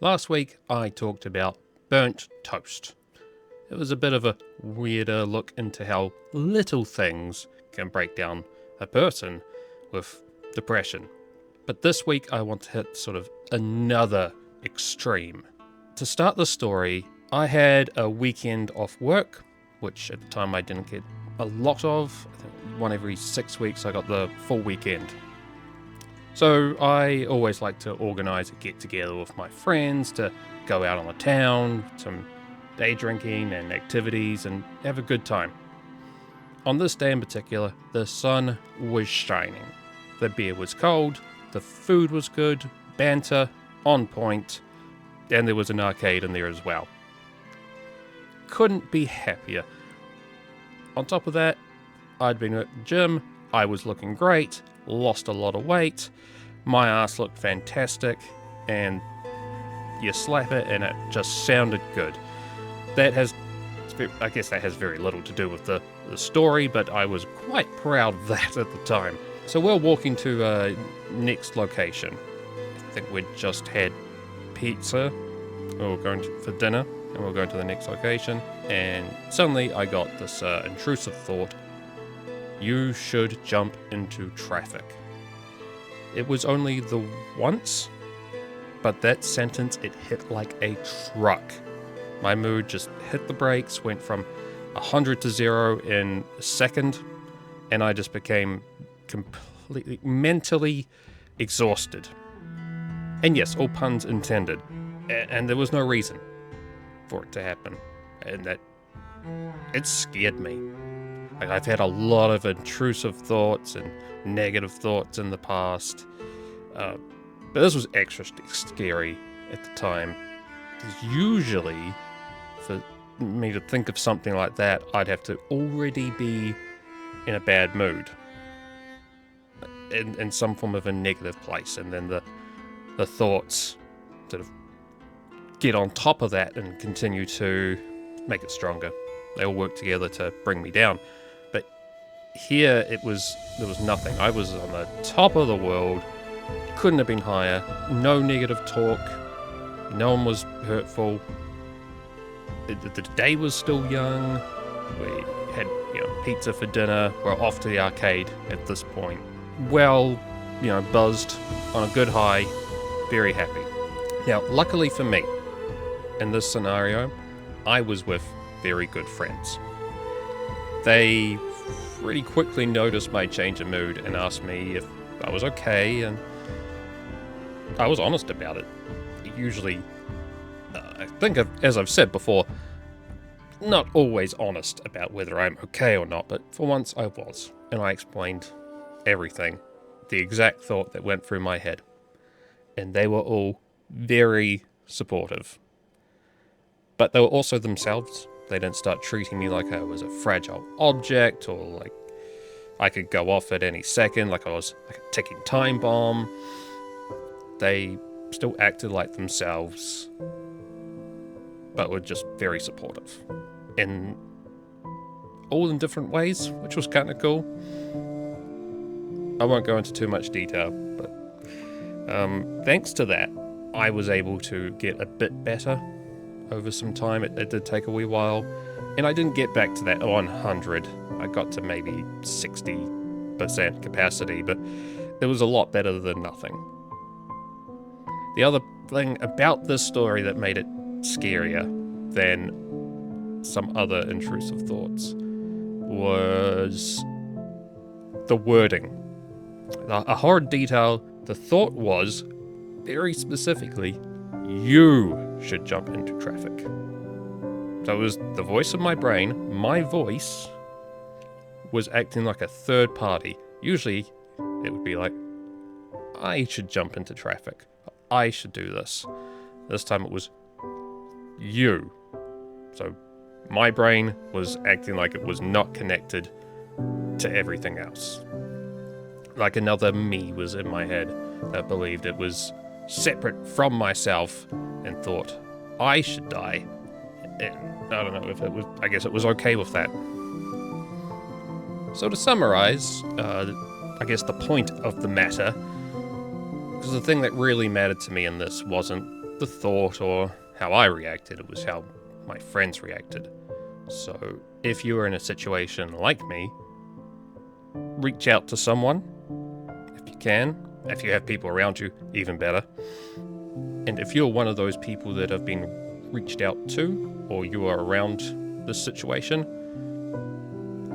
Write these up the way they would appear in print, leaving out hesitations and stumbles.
Last week I talked about burnt toast. It was a bit of a weirder look into how little things can break down a person with depression. But this week I want to hit sort of another extreme. To start the story, I had a weekend off work, which at the time I didn't get a lot of. I think one every 6 weeks I got the full weekend. So I always like to organise a get-together with my friends to go out on the town, some day drinking and activities, and have a good time. On this day in particular, the sun was shining. The beer was cold, the food was good, banter on point, and there was an arcade in there as well. Couldn't be happier. On top of that, I'd been at the gym, I was looking great, lost a lot of weight, my ass looked fantastic, and you slap it and it just sounded good. I guess that has very little to do with the story, but I was quite proud of that at the time. So we're walking to next location. I think we'd just had pizza, we were going for dinner, and we're going to the next location, and suddenly I got this intrusive thought: you should jump into traffic. It was only the once, but that sentence, it hit like a truck. My mood just hit the brakes, went from 100 to 0 in a second, and I just became completely mentally exhausted. And yes, all puns intended. And there was no reason for it to happen. And that, it scared me. Like, I've had a lot of intrusive thoughts and negative thoughts in the past. But this was extra scary at the time. Because usually, for me to think of something like that, I'd have to already be in a bad mood. In some form of a negative place. And then the thoughts sort of get on top of that and continue to make it stronger. They all work together to bring me down. But here there was nothing. I was on the top of the world, couldn't have been higher, no negative talk, no one was hurtful. The day was still young, we had pizza for dinner, we're off to the arcade at this point. Well, buzzed, on a good high, very happy. Now, luckily for me, in this scenario, I was with very good friends. They pretty quickly noticed my change of mood and asked me if I was okay, and I was honest about it. Usually, I think, as I've said before, not always honest about whether I'm okay or not, but for once I was, and I explained everything, the exact thought that went through my head. And they were all very supportive. But they were also themselves. They didn't start treating me like I was a fragile object, or like I could go off at any second, like I was like a ticking time bomb. They still acted like themselves, but were just very supportive. And all in different ways, which was kind of cool. I won't go into too much detail, but thanks to that, I was able to get a bit better over some time. It did take a wee while, and I didn't get back to that 100. I got to maybe 60% capacity, but it was a lot better than nothing. The other thing about this story that made it scarier than some other intrusive thoughts was the wording. A horrid detail, the thought was, very specifically, you should jump into traffic. So it was the voice of my brain, my voice, was acting like a third party. Usually, it would be like, I should jump into traffic. I should do this. This time it was you. So my brain was acting like it was not connected to everything else. Like another me was in my head that believed it was separate from myself and thought I should die. And I don't know if it was, I guess it was okay with that. So to summarize, I guess the point of the matter, because the thing that really mattered to me in this wasn't the thought or how I reacted, it was how my friends reacted. So if you are in a situation like me, reach out to someone if you can. If you have people around you, even better. And if you're one of those people that have been reached out to, or you are around this situation,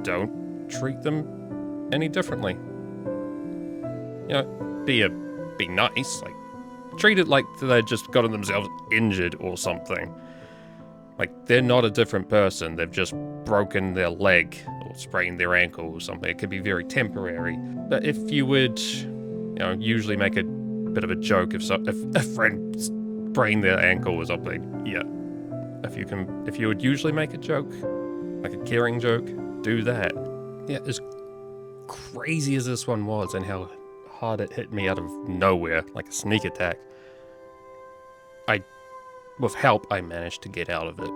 don't treat them any differently. Be nice, like, treat it like they've just gotten themselves injured or something. Like, they're not a different person, they've just broken their leg or sprained their ankle or something. It could be very temporary. But if you would, usually make a bit of a joke if a friend sprained their ankle or something, yeah. If you would usually make a joke, like a caring joke, do that. Yeah, as crazy as this one was and how hard it hit me out of nowhere, like a sneak attack, with help, I managed to get out of it,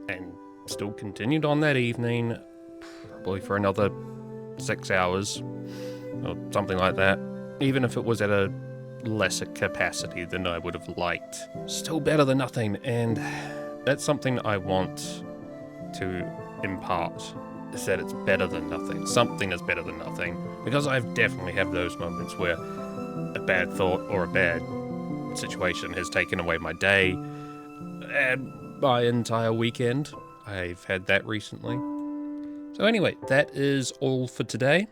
and still continued on that evening, probably for another 6 hours, or something like that, even if it was at a lesser capacity than I would have liked. Still better than nothing, and that's something I want to impart, is that it's better than nothing. Something is better than nothing, because I've definitely had those moments where a bad thought or a bad situation has taken away my day and my entire weekend. I've had that recently. So anyway, that is all for today.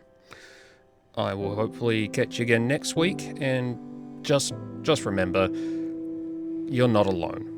I will hopefully catch you again next week, and just remember, you're not alone.